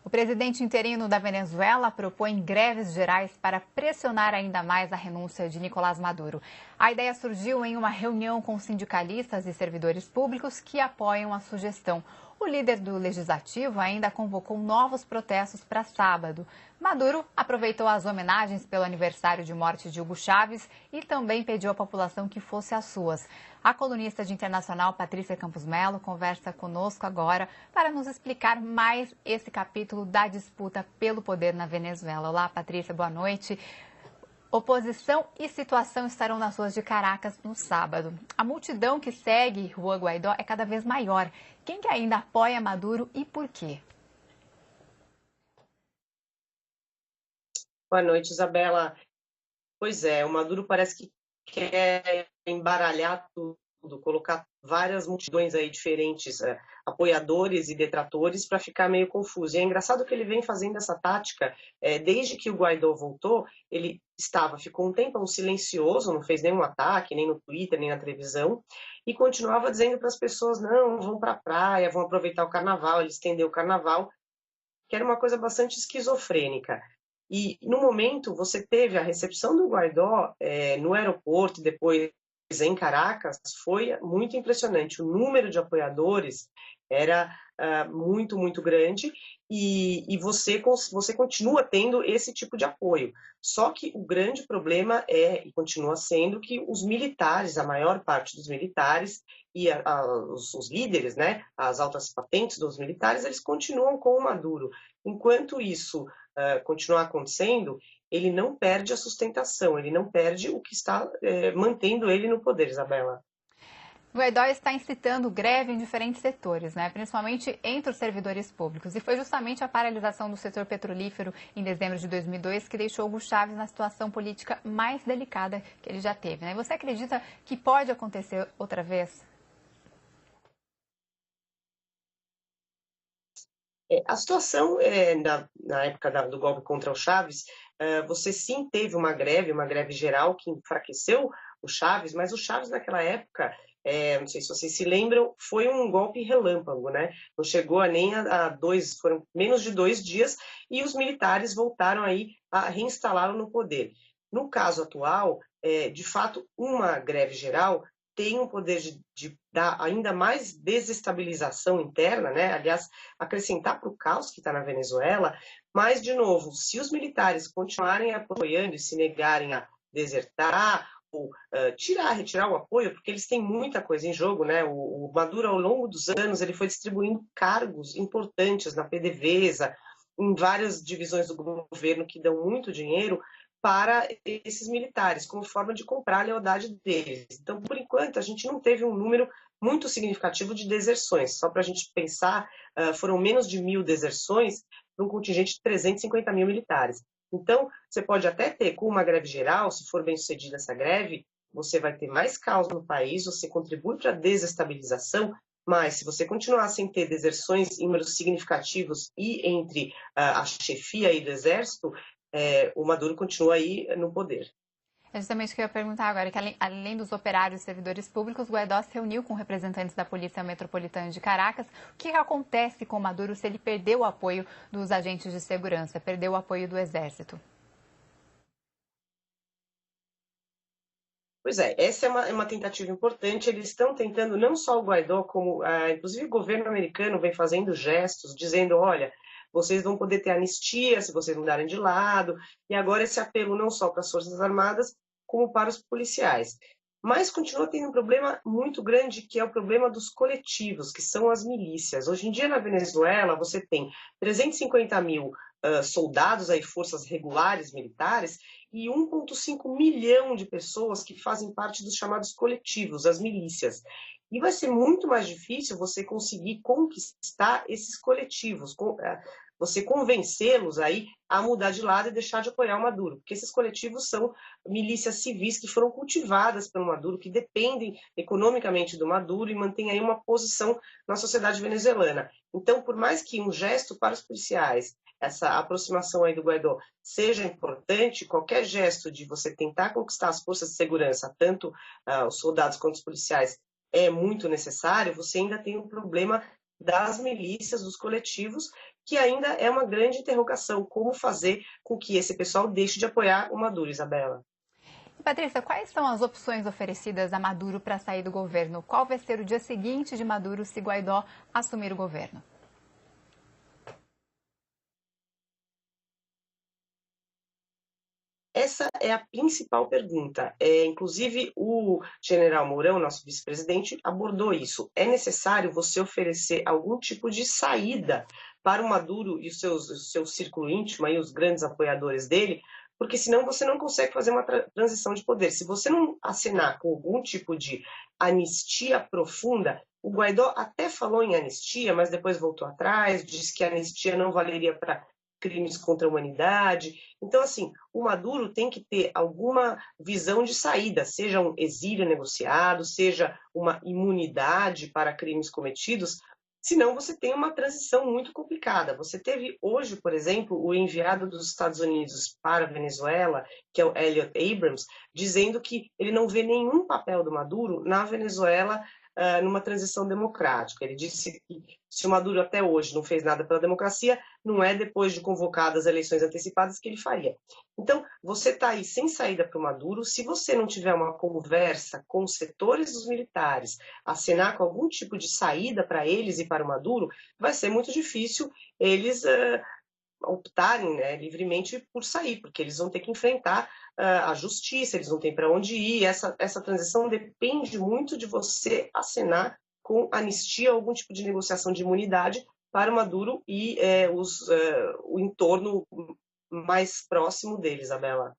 O presidente interino da Venezuela propõe greves gerais para pressionar ainda mais a renúncia de Nicolás Maduro. A ideia surgiu em uma reunião com sindicalistas e servidores públicos que apoiam a sugestão. O líder do legislativo ainda convocou novos protestos para sábado. Maduro aproveitou as homenagens pelo aniversário de morte de Hugo Chávez e também pediu à população que fosse às ruas. A colunista de internacional Patrícia Campos Melo conversa conosco agora para nos explicar mais esse capítulo da disputa pelo poder na Venezuela. Olá, Patrícia, boa noite. Oposição e situação estarão nas ruas de Caracas no sábado. A multidão que segue Juan Guaidó é cada vez maior. Quem que ainda apoia Maduro e por quê? Boa noite, Isabela. Pois é, o Maduro parece que quer embaralhar tudo, colocar várias multidões aí diferentes, apoiadores e detratores, para ficar meio confuso. E é engraçado que ele vem fazendo essa tática, desde que o Guaidó voltou, ele ficou um tempão silencioso, não fez nenhum ataque, nem no Twitter, nem na televisão, e continuava dizendo para as pessoas, não, vão para a praia, vão aproveitar o carnaval, ele estendeu o carnaval, que era uma coisa bastante esquizofrênica. E, no momento, você teve a recepção do Guaidó no aeroporto, depois em Caracas, foi muito impressionante. O número de apoiadores era muito, muito grande e você continua tendo esse tipo de apoio. Só que o grande problema e continua sendo, que os militares, a maior parte dos militares e os líderes, né, as altas patentes dos militares, eles continuam com o Maduro. Enquanto isso continuar acontecendo, ele não perde a sustentação, ele não perde o que está mantendo ele no poder, Isabela. O Guaidó está incitando greve em diferentes setores, né? Principalmente entre os servidores públicos. E foi justamente a paralisação do setor petrolífero em dezembro de 2002 que deixou Hugo Chávez na situação política mais delicada que ele já teve, né? Você acredita que pode acontecer outra vez? A situação, na época do golpe contra o Chávez, você sim teve uma greve geral que enfraqueceu o Chávez, mas o Chávez naquela época, não sei se vocês se lembram, foi um golpe relâmpago, né? Não chegou nem foram menos de 2 dias e os militares voltaram aí a reinstalá-lo no poder. No caso atual, de fato, uma greve geral tem um poder de dar ainda mais desestabilização interna, né? Aliás, acrescentar para o caos que está na Venezuela, mas, de novo, se os militares continuarem apoiando e se negarem a desertar ou retirar o apoio, porque eles têm muita coisa em jogo, né? O Maduro, ao longo dos anos, ele foi distribuindo cargos importantes na PDVSA, em várias divisões do governo que dão muito dinheiro para esses militares, como forma de comprar a lealdade deles. Então, por enquanto, a gente não teve um número muito significativo de deserções. Só para a gente pensar, foram menos de 1.000 deserções para um contingente de 350 mil militares. Então, você pode até ter, com uma greve geral, se for bem sucedida essa greve, você vai ter mais caos no país, você contribui para a desestabilização, mas se você continuar sem ter deserções em números significativos e entre a chefia aí do exército, o Maduro continua aí no poder. É justamente o que eu ia perguntar agora, que além dos operários e servidores públicos, o Guaidó se reuniu com representantes da Polícia Metropolitana de Caracas. O que acontece com o Maduro se ele perdeu o apoio dos agentes de segurança, perdeu o apoio do Exército? Pois é, essa é uma tentativa importante. Eles estão tentando, não só o Guaidó, como inclusive o governo americano vem fazendo gestos, dizendo, olha, vocês vão poder ter anistia se vocês mudarem de lado, e agora esse apelo não só para as Forças Armadas, como para os policiais. Mas continua tendo um problema muito grande, que é o problema dos coletivos, que são as milícias. Hoje em dia, na Venezuela, você tem 350 mil soldados, aí, forças regulares militares, e 1,5 milhão de pessoas que fazem parte dos chamados coletivos, as milícias. E vai ser muito mais difícil você conseguir conquistar esses coletivos, você convencê-los aí a mudar de lado e deixar de apoiar o Maduro, porque esses coletivos são milícias civis que foram cultivadas pelo Maduro, que dependem economicamente do Maduro e mantêm aí uma posição na sociedade venezuelana. Então, por mais que um gesto para os policiais, essa aproximação aí do Guaidó seja importante, qualquer gesto de você tentar conquistar as forças de segurança, tanto os soldados quanto os policiais, é muito necessário, você ainda tem um problema das milícias, dos coletivos, que ainda é uma grande interrogação, como fazer com que esse pessoal deixe de apoiar o Maduro, Isabela. Patrícia, quais são as opções oferecidas a Maduro para sair do governo? Qual vai ser o dia seguinte de Maduro se Guaidó assumir o governo? Essa é a principal pergunta. Inclusive, o general Mourão, nosso vice-presidente, abordou isso. É necessário você oferecer algum tipo de saída para o Maduro e o seu círculo íntimo, aí, os grandes apoiadores dele, porque senão você não consegue fazer uma transição de poder. Se você não assinar com algum tipo de anistia profunda, o Guaidó até falou em anistia, mas depois voltou atrás, disse que a anistia não valeria para crimes contra a humanidade. Então, assim, o Maduro tem que ter alguma visão de saída, seja um exílio negociado, seja uma imunidade para crimes cometidos, senão você tem uma transição muito complicada. Você teve hoje, por exemplo, o enviado dos Estados Unidos para a Venezuela, que é o Elliot Abrams, dizendo que ele não vê nenhum papel do Maduro na Venezuela numa transição democrática. Ele disse que se o Maduro até hoje não fez nada pela democracia, não é depois de convocadas eleições antecipadas que ele faria. Então, você está aí sem saída para o Maduro. Se você não tiver uma conversa com os setores dos militares, acenar com algum tipo de saída para eles e para o Maduro, vai ser muito difícil eles optarem, né, livremente por sair, porque eles vão ter que enfrentar a justiça, eles não têm para onde ir. Essa transição depende muito de você acenar com anistia, algum tipo de negociação de imunidade para o Maduro e o entorno mais próximo dele, Isabela.